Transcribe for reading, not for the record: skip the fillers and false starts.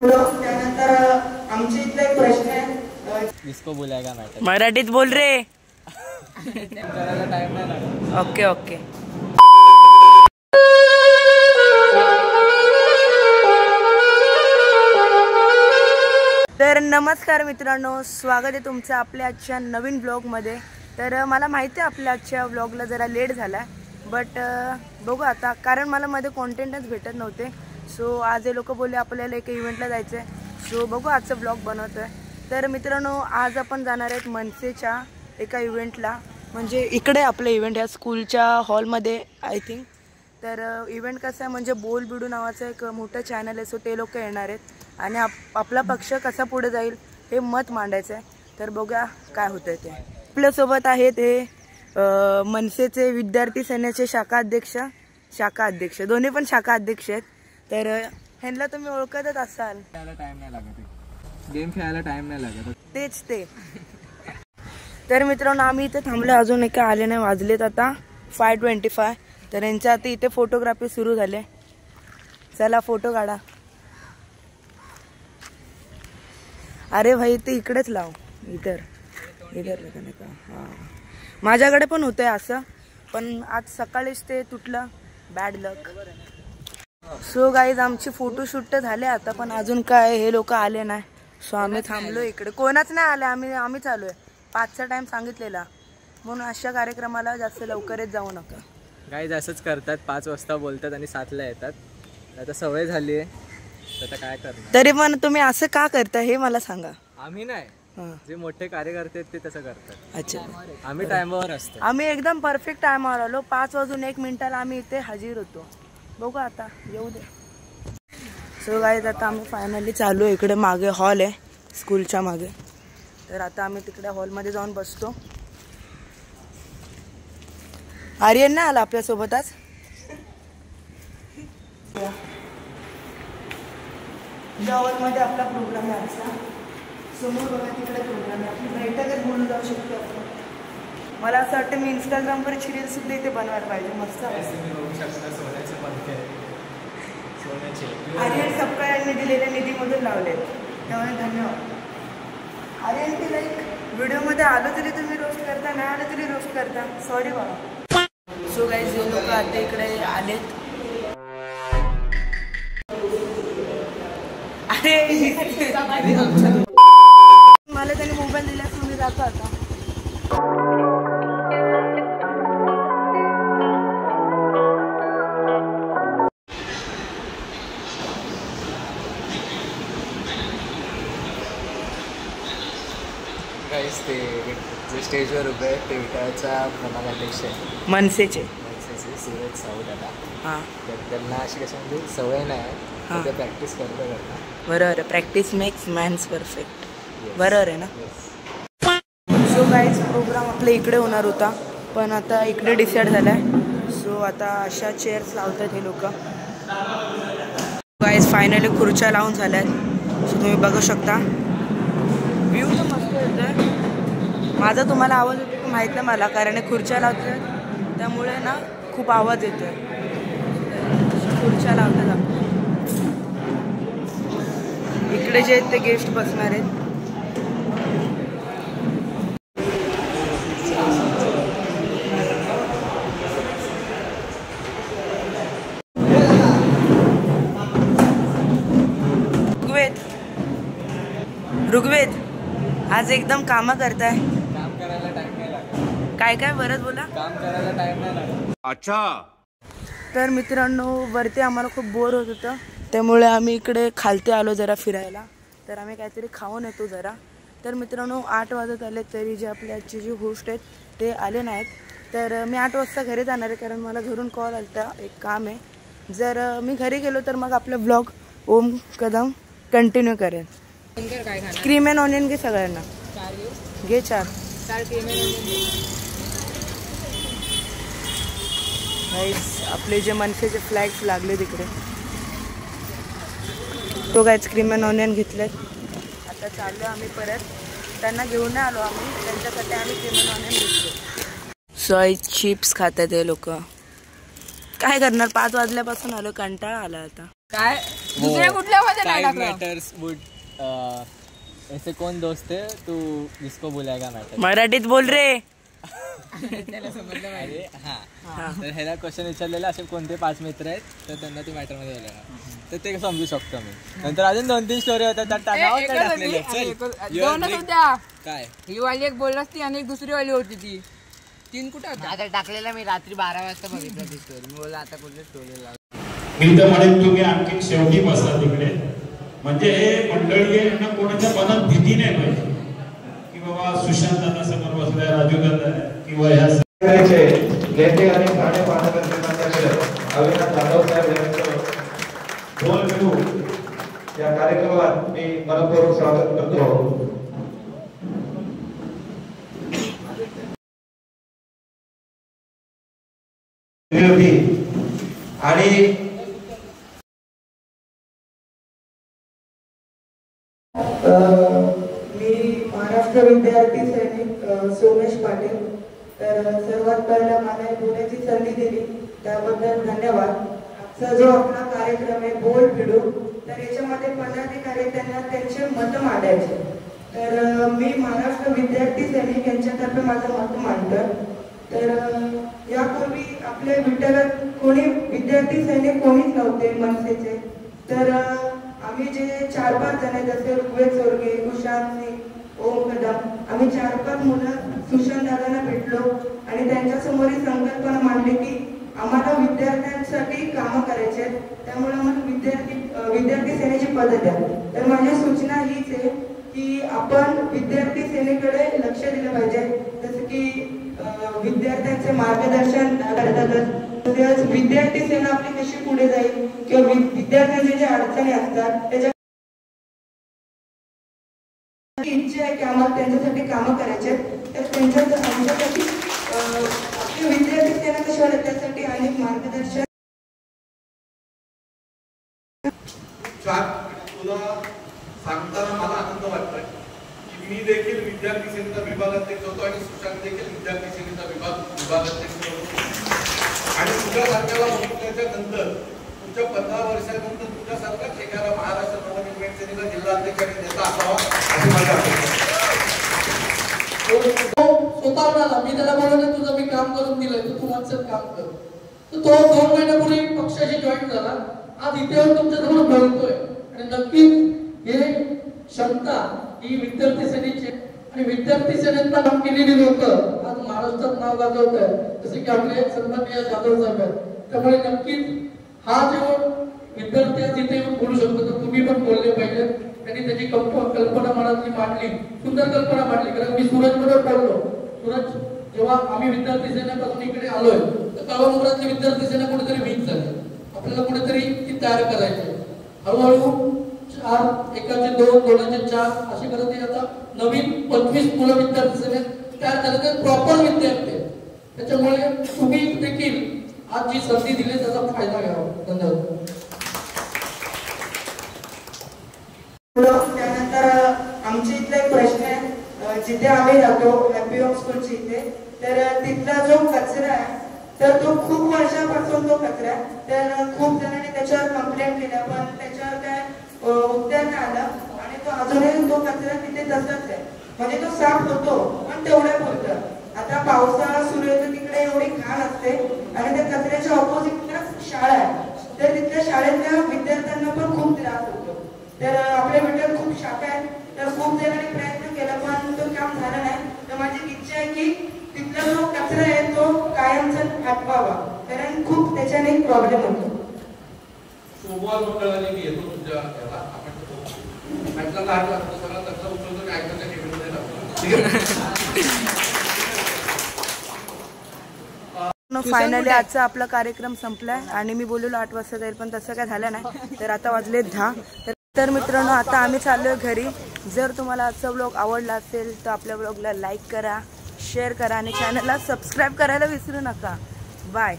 त्यानंतर आमच्या इथला एक प्रश्न आहे, इसको बोलायगा मॅटर मराठीत बोल रे. करायला टाइम नाही लागत. Okay okay. तर नमस्कार मित्रांनो, स्वागत आहे तुमचं आपल्या आजच्या नवीन ब्लॉगमध्ये. तर मला माहिती आहे आपल्या आजच्या ब्लॉगला जरा लेट झाला, बट बघू आता, कारण मला मध्ये कॉन्टेंटच भेटत नव्हते. सो आज हे लोक बोलले आपल्याला एक इव्हेंटला जायचं आहे. सो बघू आजचं ब्लॉग बनवतो आहे. तर मित्रांनो, आज आपण जाणार आहेत मनसेच्या एका इव्हेंटला. म्हणजे इकडे आपलं इव्हेंट या स्कूलच्या हॉलमध्ये आय थिंक. तर इव्हेंट कसं आहे म्हणजे बोल बिडू नावाचं एक मोठं चॅनल आहे. सो ते लोक येणार आहेत आणि आपला पक्ष कसा पुढे जाईल हे मत मांडायचं आहे. तर बघूया काय होतं आहे ते. आपल्यासोबत आहेत हे मनसेचे विद्यार्थी सेनेचे शाखा अध्यक्ष दोन्ही पण शाखा अध्यक्ष आहेत. तर ह्यांना तुम्ही ओळखतच असाल. टाइम नाही लागत, गेम खेळायला टाइम नाही लागत. तेच ते. तर मित्रांनो, आम्ही इथे थांबलो, अजून एक आले नाही. वाजलेत आता 5:25. तर यांच्या आता इथे फोटोग्राफी सुरू झाले. चला फोटो काढा. अरे भाई ते इकडेच लाव, इधर नाही का. हां, माझ्याकडे पण होतंय असं, पण आज सकाळीच ते तुटलं. बॅड लक. सो गाईज, आमची फोटोशूट झाले आता, पण अजून काय हे लोक आले नाही. सो आम्ही थांबलो इकडे. कोणाच नाही आले. आम्ही चालू आहे. 5चा टाइम सांगितलेला, म्हणून अशा कार्यक्रमाला जास्त लवकरच जाऊ नका. गाईज असंच करतात, 5 वाजता बोलतात आणि 7ला येतात. आता सवय झाली आहे, आता काय करणार. तरी पण तुम्ही असं का करता हे मला सांगा. आम्ही नाही, जे मोठे कार्यकर्ते आहेत ते तसं करतात. अच्छा, आम्ही टाइमवर असतो. आम्ही एकदम परफेक्ट टायमावर आलो. 5:01 आम्ही इथे हजर होतो. बघू आता, येऊ दे. सो गाईज, आता आम्ही फायनली चालू आहे. इकडे मागे हॉल आहे स्कूलच्या मागे. तर आता आम्ही तिकडे हॉलमध्ये जाऊन बसतो. आर्यन नाही आला आपल्यासोबतच. या हॉलमध्ये आपला प्रोग्राम आहे आजचा. समोर बघा तिकडे प्रोग्राम आहे. आपण बैठकच बोलून जाऊ शकतो आपण. मला असं वाटतं मी इंस्टाग्रामवर रील सुद्धा इथे बनवायला पाहिजे. मस्त. आर्यन सबकारांनी दिलेल्या निधीमधून लावले, त्यामुळे धन्यवाद. आर्यन की लाईक व्हिडिओमध्ये आलं तरी तुम्ही रोस्ट करता, नाही आलं तरी रोस्ट करता. सॉरी बाबा. सो गाईज, हे लोक आता इकडे आलेत. अरे मला त्याने मोबाईल दिला, तुम्ही जातो आता. ते जे स्टेजवर उभे आहेत ते विटाळचा प्रभाग अध्यक्ष आहे मनसेचे सूरज साऊ दादा. हां, तर त्यांना अशी कशी म्हणजे सवय नाही, ते प्रॅक्टिस करतो. बरोबर. Practice makes man's perfect. बरोबर आहे ना. सो गाईज, प्रोग्राम आपल्या इकडे होणार होता, पण आता इकडे डिसाईड झाला आहे. सो आता अशा चेअर्स लावतात हे लोक. गाईज, फायनली खुर्च्या लावून झाल्या आहेत. सो तुम्ही बघू शकता. व्ह्यू तर मस्त येतोय. माझा तुम्हाला आवाज येतो की माहीत नाही मला, कारण खुर्च्या लावतात त्यामुळे ना खूप आवाज येतोय. खुर्च्या लावतात आपण. इकडे जे आहेत ते गेस्ट बसणार आहेत. ऋग्वेद आज एकदम कामं करताय. काम करायला टाइम नाही लागत. काय बरंच बोला. काम करायला टाइम नाही लागत. अच्छा. तर मित्रांनो, वरती आम्हाला खूप बोर होत होतं, त्यामुळे आम्ही इकडे खालती आलो जरा फिरायला. तर आम्ही काहीतरी खाऊन येतो जरा. तर मित्रांनो, 8 वाजत आले तरी जे आपले आजचे जे होस्ट आहेत ते आले नाहीत. तर मी 8 वाजता घरी जाणार आहे, कारण मला घरून कॉल आला, एक काम आहे. जर मी घरी गेलो तर मग आपलं ब्लॉग ओम कदम कंटिन्यू करेन. क्रीम अँड ऑनियन घे सगळ्यांना. घे 4 क्रीम अँड ऑनियन. आपले जे मनसेचे फ्लॅग्स लागले तिकडे, तो गाईज क्रीम अँड ऑनियन घेतलेत. आता चाललो आम्ही परत. त्यांना घेऊन नाही आलो आम्ही, त्यांच्यासाठी आम्ही क्रीम अँड ऑनियन घेतले. सॉय चिप्स खातात हे लोक. काय करणार 5 वाजल्यापासून आलो कंटाळा आला आता काय दुसऱ्या कुठल्या मध्ये नाही टाइम टाकलं मैटर्स वुड ऐसे कौन दोस्त है तू जिसको बुलाएगा मैटर मराठीत बोल रे. अरे हा तर ह्याला क्वेश्चन विचारलेला असे कोणते 5 मित्र आहेत तर त्यांना ती मॅटर मध्ये बोलणार तर ते समजू शकतो मी. नंतर अजून 2-3 स्टोरी होत्या त्यात टाकलेले. दोनच होत्या. काय ही वाली एक बोललास ती आणि एक दुसरी वाली होती ती 3 कुठे होत्या. आता टाकलेला मी रात्री 12 वाजता बघितलं ती स्टोरी. मी बोलला आता कुठे स्टोरी लाव. मी तर म्हणेन तुम्ही आणखी शेवटी बसा तिकडे. म्हणजे हे मंडळी आहे ना कोणाच्या मनात भीती नाही पाहिजे की बाबा सुशांत दादा समोर बसलाय राजू दादा किंवा ह्या नेते आणि ठाणे महानगरपालिकेचे अविनाश जाधव साहेब यांचं ढोल पिटू या कार्यक्रमात मी मनपूर्वक स्वागत करतो. आणि मी महाराष्ट्र विद्यार्थी सैनिक सोमेश पाटील. तर सर्वात पहिला मला बोलण्याची संधी दिली त्याबद्दल धन्यवाद. आजचा जो आपला कार्यक्रम आहे बोल भिडू तर याच्यामध्ये पदाधिकारी त्यांना त्यांचे मत मांडायचे. तर मी महाराष्ट्र विद्यार्थी सैनिक यांच्यातर्फे माझं मत मांडतो. तर यापूर्वी आपल्या विठ्ठलात कोणी विद्यार्थी सैनिक कोणीच नव्हते मनसेचे. तर आम्ही जे 4-5 जण जसे ऋग्वेद चोरगे, कुशांत सिंग, ओम कदम आम्ही 4-5 मुलं सुशांत दादांना भेटलो आणि त्यांच्यासमोर ही संकल्पना मांडली की आम्हाला विद्यार्थ्यांसाठी कामं करायचे आहेत त्यामुळे आम्हाला विद्यार्थी सेनेची पद द्या. तर माझी सूचना हीच आहे की आपण विद्यार्थी सेनेकडे लक्ष दिलं पाहिजे. जसं की विद्यार्थ्यांचे मार्गदर्शन करतातच विद्यार्थी सेना आपली कशी पुढे जाईल किंवा विद्यार्थ्यांच्या ज्या अडचणी असतात त्याच्या इच्छा आहे की आम्हाला त्यांच्यासाठी कामं करायचे तर आमच्यासाठी आपली विद्यार्थी सेना कशी वाढत त्यासाठी अनेक मार्गदर्शन. तुला सांगताना मला आनंद वाटतोय की मी देखील विद्यार्थी सेनेचा विभागाध्यक्ष होतो आणि सुशांत देखील विद्यार्थी सेनेचा विभागाध्यक्ष होतो. आणि तुझ्यासारख्याला बघितल्याच्या नंतर तुमच्या 15 वर्षानंतर तुझ्यासारखाच एखादा महाराष्ट्र नवनिर्माण सेनेचा जिल्हाध्यक्ष आणि नेता असावा अशी माझी अपेक्षा. स्वतः म्हणाला मी त्याला बोलवलं तुझं मी काम करून दिलंय तू माझं काम कर. तर तो 2 महिन्यापूर्वी पक्षाशी जॉईन झाला. आज इथे येऊन तुमच्याजवळ बोलतोय आणि नक्कीच हे क्षमता ही विद्यार्थी सेनेची आणि विद्यार्थी सेनेत काम केलेली लोक आज महाराष्ट्रात नाव गाजवत आहेत जसे की आपले सन्माननीय जाधव साहेब आहेत. त्यामुळे नक्कीच हा जो विद्यार्थी आहे तिथे येऊन बोलू शकतो तर तुम्ही पण बोलले पाहिजे. त्यांनी त्याची कल्पना मनातली मांडली सुंदर कल्पना मांडली. कारण मी सूरजबरोबर बोललो. सूरज जेव्हा आम्ही विद्यार्थी सेनेपासून इकडे आलोय तर काळामुरातली विद्यार्थी सेना कुठेतरी वीक झाली. आपल्याला कुठेतरी ती तयार करायची. हळूहळू 4 एकाचे 2 2चे 4 अशी करत आता नवीन 25 मुलं विद्यार्थी सेनेत तयार करायचे प्रॉपर विद्यार्थी. त्याच्यामुळे तुम्ही देखील आज जी संधी दिली त्याचा फायदा घ्यावा. धन्यवाद. त्यानंतर आमच्या इथला एक प्रश्न आहे जिथे आम्ही जातो हॅपी होम स्कूलच्या इथे तर तिथला जो कचरा आहे तर तो खूप वर्षापासून तो कचरा तर खूप जणांनी त्याच्यावर कंप्लेंट केल्या पण त्याच्यावर काय उत्तर नाही आलं आणि तो अजूनही तो कचरा तिथे तसाच आहे. म्हणजे तो साफ होतो पण तेवढ्या पुरतं. आता पावसाळा सुरू आहे तर तिकडे एवढी घाण असते आणि त्या कचऱ्याच्या ऑपोजिटला शाळा आहे तर तिथल्या शाळेतल्या विद्यार्थ्यांना पण खूप त्रास होतो. तर आपल्या विट्यात खूप शाखा आहेत तर खूप जणांनी प्रयत्न केला पण तो काम झाला नाही. तर माझी इच्छा आहे की तिथला जो कचरा आहे तो कायमचा हटवावा कारण खूप त्याच्याने प्रॉब्लेम होतो. सोमवार मंगळवारी मी येतो तुझ्या आपण ऐकला लागला सगळा कचरा उचलतो आणि ऐकण्याच्या केबिनमध्ये लागतो. फायनली आजचा आपला कार्यक्रम संपलाय आणि मी बोललो 8 वाजता जाईल पण तसं काय झालं नाही. तर आता वाजले 10. तर मित्रांनो आता आम्ही चाललोय घरी. जर तुम्हाला आजचा ब्लॉग आवडला असेल तर आपल्या ब्लॉगला लाईक करा शेअर करा आणि चॅनलला सबस्क्राईब करायला विसरू नका. बाय.